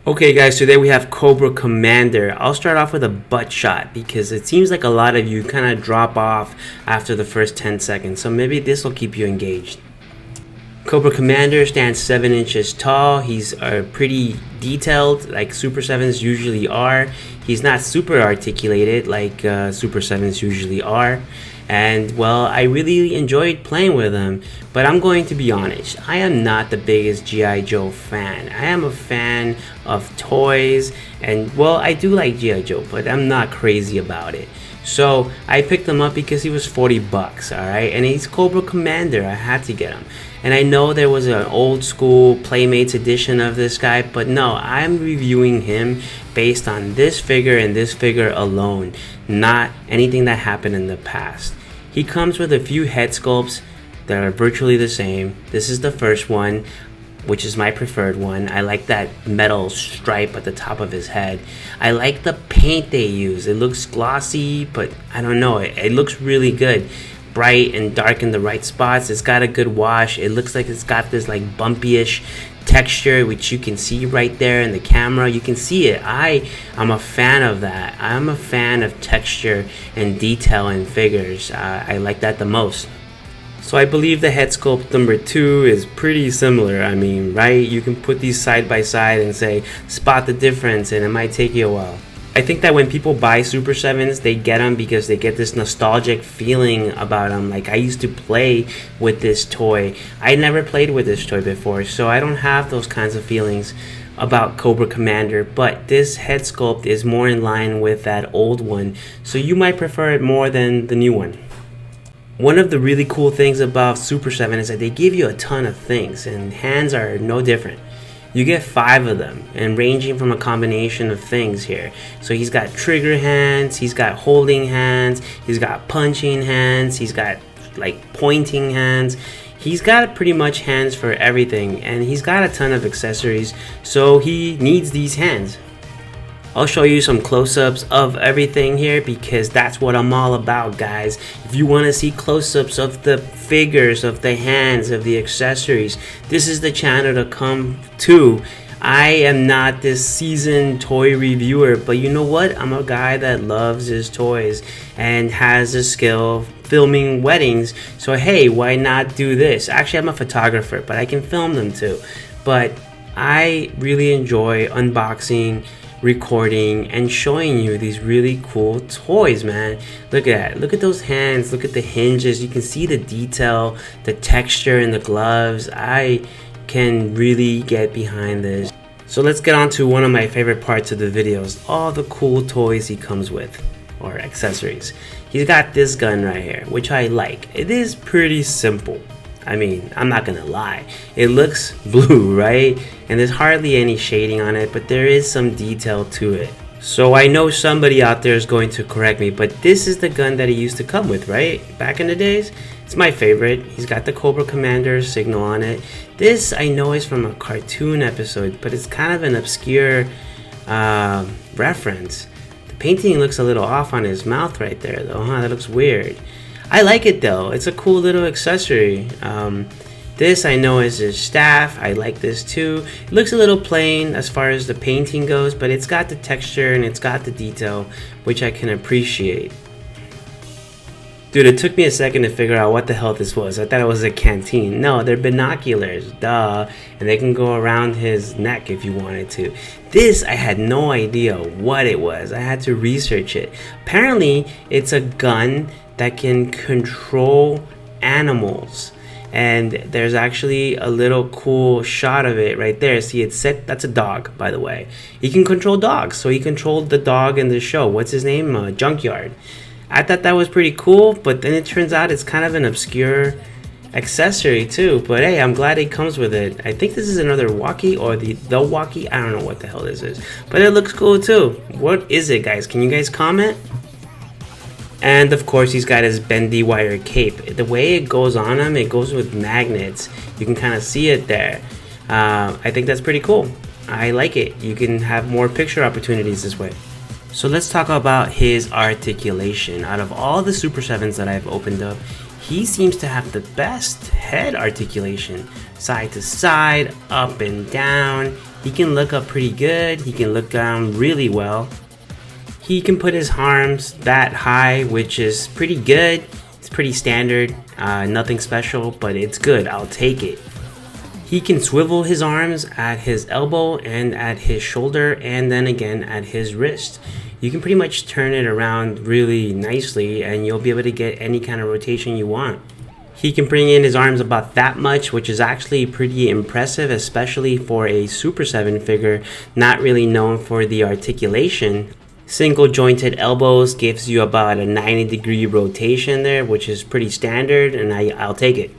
Okay guys, today we have Cobra Commander. I'll start off with a butt shot because it seems like a lot of you kind of drop off after the first 10 seconds, so maybe this will keep you engaged. Cobra Commander stands 7 inches tall. He's pretty detailed like Super 7s usually are. He's not super articulated like Super 7s usually are. And well, I really enjoyed playing with him, but I'm going to be honest, I am not the biggest G.I. Joe fan. I am a fan of toys, and well, I do like G.I. Joe, but I'm not crazy about it. So I picked him up because he was 40 bucks, alright? And he's Cobra Commander, I had to get him. And I know there was an old school Playmates edition of this guy, but no, I'm reviewing him based on this figure and this figure alone, not anything that happened in the past. He comes with a few head sculpts that are virtually the same. This is the first one, which is my preferred one. I like that metal stripe at the top of his head. I like the paint they use. It looks glossy, but I don't know, it looks really good. Bright and dark in the right spots. It's got a good wash. It looks like it's got this like bumpy-ish texture, which you can see right there in the camera. You can see it. I'm a fan of that. I'm a fan of texture and detail in figures. I like that the most. So I believe the head sculpt number 2 is pretty similar. I mean, right? You can put these side by side and say, spot the difference, and it might take you a while. I think that when people buy Super 7s, they get them because they get this nostalgic feeling about them. Like, I used to play with this toy. I never played with this toy before, so I don't have those kinds of feelings about Cobra Commander, but this head sculpt is more in line with that old one, so you might prefer it more than the new one. One of the really cool things about Super 7 is that they give you a ton of things, and hands are no different. You get 5 of them, and ranging from a combination of things here. So he's got trigger hands, he's got holding hands, he's got punching hands, he's got like pointing hands. He's got pretty much hands for everything, and he's got a ton of accessories, so he needs these hands. I'll show you some close-ups of everything here because that's what I'm all about, guys. If you want to see close-ups of the figures, of the hands, of the accessories, this is the channel to come to. I am not this seasoned toy reviewer, but you know what? I'm a guy that loves his toys and has a skill of filming weddings. So hey, why not do this? Actually, I'm a photographer, but I can film them too. But I really enjoy unboxing, recording, and showing you these really cool toys, man. Look at that. Look at those hands. Look at the hinges. You can see the detail, the texture in the gloves. I can really get behind this. So let's get on to one of my favorite parts of the videos, all the cool toys he comes with, or accessories. He's got this gun right here, which I like. It is pretty simple. I mean, I'm not gonna lie, it looks blue, right? And there's hardly any shading on it, but there is some detail to it. So I know somebody out there is going to correct me, but this is the gun that he used to come with, right? Back in the days. It's my favorite. He's got the Cobra Commander signal on it. This I know is from a cartoon episode, but it's kind of an obscure reference. The painting looks a little off on his mouth right there though, huh? That looks weird. I like it though. It's a cool little accessory. This I know is his staff. I like this too. It looks a little plain as far as the painting goes, but it's got the texture and it's got the detail, which I can appreciate. Dude, it took me a second to figure out what the hell this was. I thought it was a canteen. No, they're binoculars, duh. And they can go around his neck if you wanted to. This, I had no idea what it was. I had to research it. Apparently, it's a gun that can control animals. And there's actually a little cool shot of it right there. See, it's set. That's a dog, by the way. He can control dogs. So he controlled the dog in the show. What's his name? Junkyard. I thought that was pretty cool, but then it turns out it's kind of an obscure accessory too. But hey, I'm glad it comes with it. I think this is another walkie or the walkie. I don't know what the hell this is, but it looks cool too. What is it, guys? Can you guys comment? And of course, he's got his bendy wire cape. The way it goes on him, it goes with magnets. You can kind of see it there. I think that's pretty cool. I like it. You can have more picture opportunities this way. So let's talk about his articulation. Out of all the Super 7s that I've opened up, He seems to have the best head articulation, side to side, up and down. He can look up pretty good, he can look down really well. He can put his arms that high, which is pretty good. It's pretty standard, nothing special, but it's good, I'll take it. He can swivel his arms at his elbow and at his shoulder, and then again at his wrist. You can pretty much turn it around really nicely and you'll be able to get any kind of rotation you want. He can bring in his arms about that much, which is actually pretty impressive, especially for a Super 7 figure not really known for the articulation. Single jointed elbows gives you about a 90-degree rotation there, which is pretty standard, and I'll take it.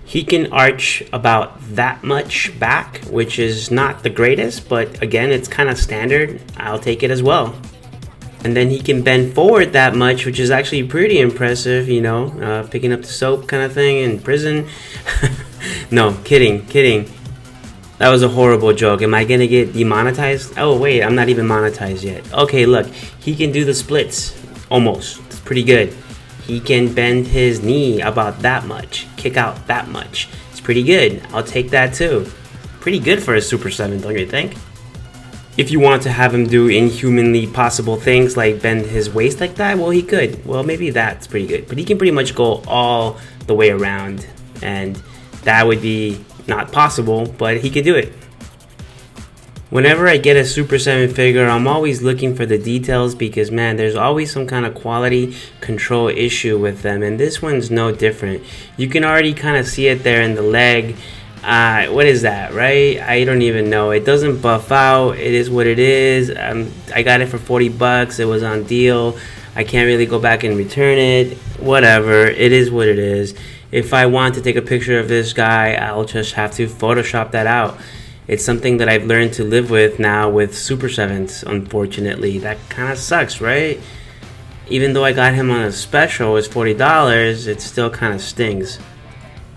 He can arch about that much back, which is not the greatest, but again, it's kind of standard. I'll take it as well. And then he can bend forward that much, which is actually pretty impressive, you know, picking up the soap kind of thing in prison. No, kidding. That was a horrible joke. Am I gonna get demonetized? Oh wait, I'm not even monetized yet. Okay, look, he can do the splits, almost. It's pretty good. He can bend his knee about that much, kick out that much. It's pretty good. I'll take that too. Pretty good for a Super 7, don't you think? If you want to have him do inhumanly possible things like bend his waist like that, well, he could. Well, maybe that's pretty good. But he can pretty much go all the way around, and that would be not possible, but he could do it. Whenever I get a Super 7 figure, I'm always looking for the details because, man, there's always some kind of quality control issue with them, and this one's no different. You can already kind of see it there in the leg. What is that, right? I don't even know. It doesn't buff out. It is what it is. I got it for 40 bucks. It was on deal. I can't really go back and return it. Whatever. It is what it is. If I want to take a picture of this guy, I'll just have to Photoshop that out. It's something that I've learned to live with now with Super 7s, unfortunately. That kind of sucks, right? Even though I got him on a special, it's $40, it still kind of stings.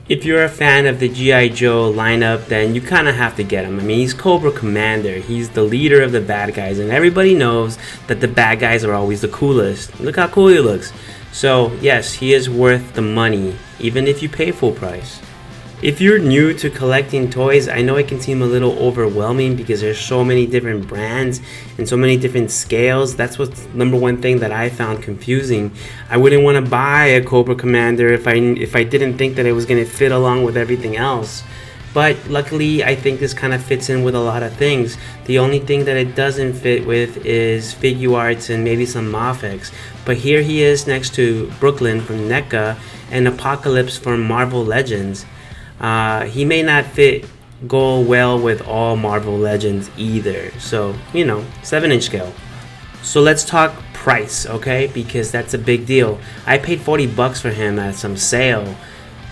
If you're a fan of the G.I. Joe lineup, then you kind of have to get him. I mean, he's Cobra Commander. He's the leader of the bad guys, and everybody knows that the bad guys are always the coolest. Look how cool he looks. So, yes, he is worth the money, even if you pay full price. If you're new to collecting toys, I know it can seem a little overwhelming because there's so many different brands and so many different scales. That's what's number one thing that I found confusing. I wouldn't want to buy a Cobra Commander if I didn't think that it was going to fit along with everything else. But luckily, I think this kind of fits in with a lot of things. The only thing that it doesn't fit with is Figuarts and maybe some Mafex. But here he is next to Brooklyn from NECA and Apocalypse from Marvel Legends. He may not go well with all Marvel Legends either. So, 7-inch scale. So let's talk price, okay? Because that's a big deal. I paid 40 bucks for him at some sale,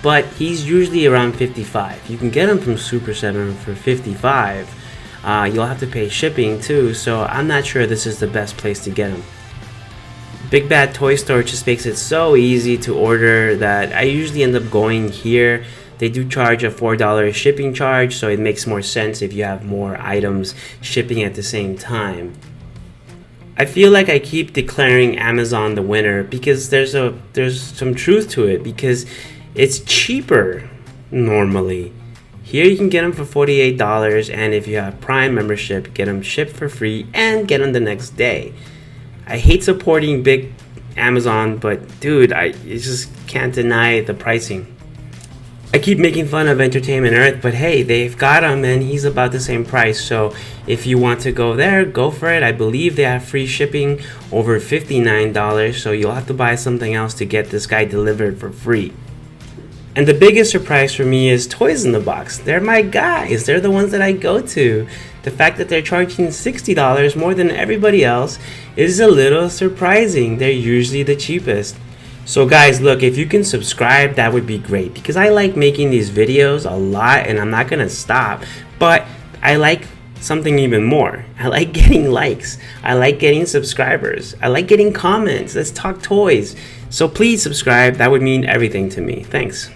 but he's usually around 55. You can get him from Super 7 for 55. You'll have to pay shipping too, so I'm not sure this is the best place to get him. Big Bad Toy Store just makes it so easy to order that I usually end up going here. They do charge a $4 shipping charge, so it makes more sense if you have more items shipping at the same time. I feel like I keep declaring Amazon the winner because there's some truth to it, because it's cheaper normally. Here you can get them for $48, and if you have Prime membership, get them shipped for free and get them the next day. I hate supporting big Amazon, but dude, you just can't deny the pricing. I keep making fun of Entertainment Earth, but hey, they've got him and he's about the same price. So if you want to go there, go for it. I believe they have free shipping over $59, so you'll have to buy something else to get this guy delivered for free. And the biggest surprise for me is Toys in the Box. They're my guys. They're the ones that I go to. The fact that they're charging $60 more than everybody else is a little surprising. They're usually the cheapest. So guys, look, if you can subscribe, that would be great, because I like making these videos a lot and I'm not gonna stop, but I like something even more. I like getting likes. I like getting subscribers. I like getting comments. Let's talk toys. So please subscribe. That would mean everything to me. Thanks.